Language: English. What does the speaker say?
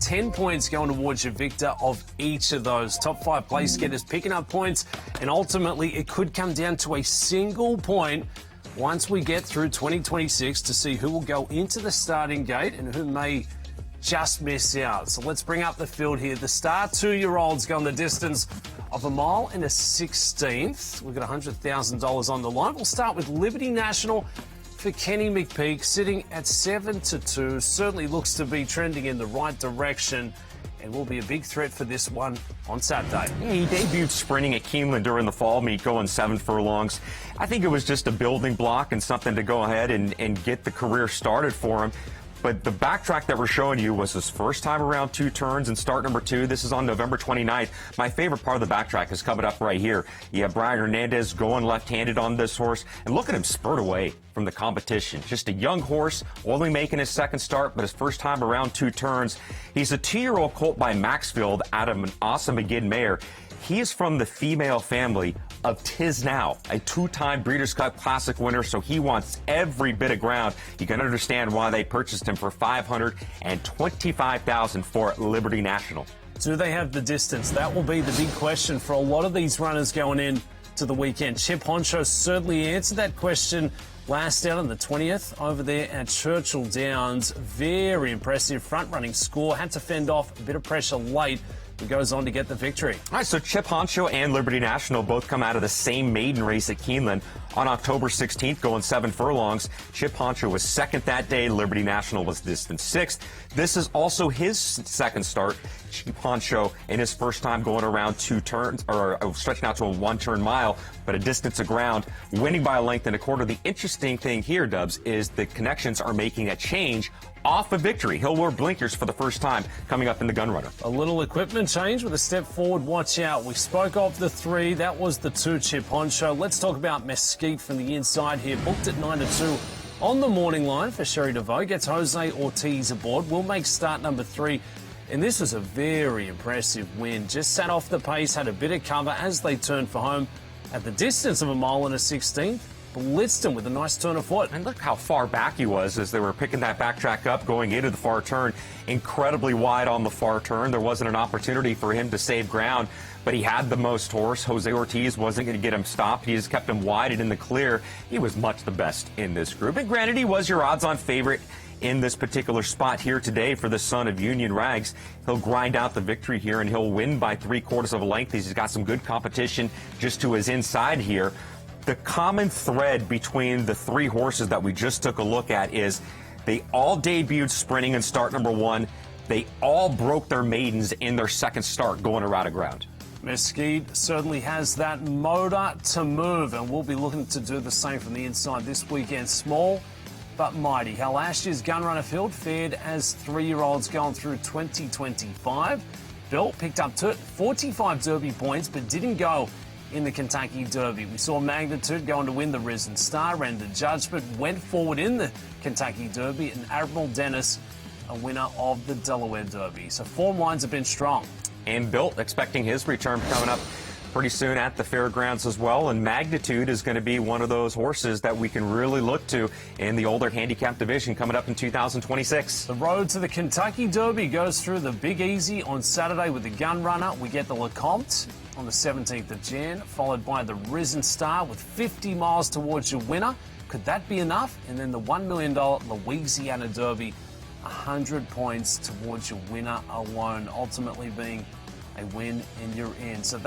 10 points going towards your victor of each of those. Top 5 place getters picking up points, and ultimately it could come down to a single point once we get through 2026 to see who will go into the starting gate and who may just miss out. So let's bring up the field here. The star 2-year-olds going the distance of 1 mile and a 16th. We've got $100,000 on the line. We'll start with Liberty National for Kenny McPeak, sitting at 7-2. Certainly looks to be trending in the right direction and will be a big threat for this one on Saturday. He debuted sprinting at Keeneland during the fall meet, going 7 furlongs. I think it was just a building block and something to go ahead and get the career started for him. But the backtrack that we're showing you was his first time around 2 turns in start number 2. This is on November 29th. My favorite part of the backtrack is coming up right here. You have Brian Hernandez going left-handed on this horse, and look at him spurt away from the competition. Just a young horse, only making his second start, but his first time around 2 turns. He's a 2-year-old colt by Maxfield out of an awesome McGinn mare. He is from the female family of Tiz Now, a 2-time Breeders' Cup Classic winner, so he wants every bit of ground. You can understand why they purchased him for $525,000 for Liberty National. Do they have the distance? That will be the big question for a lot of these runners going in to the weekend. Chip Honcho certainly answered that question last out on the 20th over there at Churchill Downs. Very impressive front-running score. Had to fend off a bit of pressure late. He goes on to get the victory. All right, so Chip Honcho and Liberty National both come out of the same maiden race at Keeneland on October 16th, going 7 furlongs. Chip Honcho was second that day. Liberty National was distant 6th. This is also his second start. Chip Honcho in his first time going around 2 turns, or stretching out to a 1-turn mile, but a distance of ground, winning by a length and a quarter. The interesting thing here, Dubs, is the connections are making a change off a victory. He'll wear blinkers for the first time coming up in the gun runner. A little equipment change with a step forward. Watch out. We spoke of the 3. That was the 2 Chip Honcho. Let's talk about Mesquite from the inside here. Booked at 9-2 on the morning line for Sherry DeVoe. Gets Jose Ortiz aboard. Will make start number 3. And this was a very impressive win. Just sat off the pace, had a bit of cover as they turned for home at the distance of 1 mile and a 16th. Blitzed him with a nice turn of foot. And look how far back he was as they were picking that backtrack up, going into the far turn. Incredibly wide on the far turn. There wasn't an opportunity for him to save ground, but he had the most horse. Jose Ortiz wasn't going to get him stopped. He just kept him wide and in the clear. He was much the best in this group. And granted, he was your odds-on favorite in this particular spot here today for the son of Union Rags. He'll grind out the victory here, and he'll win by 3/4 of a length. He's got some good competition just to his inside here. The common thread between the 3 horses that we just took a look at is they all debuted sprinting in start number 1. They all broke their maidens in their second start going around a ground. Mesquite certainly has that motor to move, and we'll be looking to do the same from the inside this weekend. Small but mighty. How last year's gun runner field fared as 3-year-olds going through 2025. Bill picked up 45 Derby points, but didn't go in the Kentucky Derby. We saw Magnitude going to win the Risen Star, and the Judgment went forward in the Kentucky Derby, and Admiral Dennis a winner of the Delaware Derby. So form lines have been strong. And Built expecting his return coming up pretty soon at the fairgrounds as well, and Magnitude is going to be one of those horses that we can really look to in the older handicap division coming up in 2026. The road to the Kentucky Derby goes through the Big Easy on Saturday with the Gun Runner. We get the LeCompte on the 17th of Jan, followed by the Risen Star with 50 miles towards your winner. Could that be enough? And then the $1 million Louisiana Derby, 100 points towards your winner alone, ultimately being a win and you're in. So that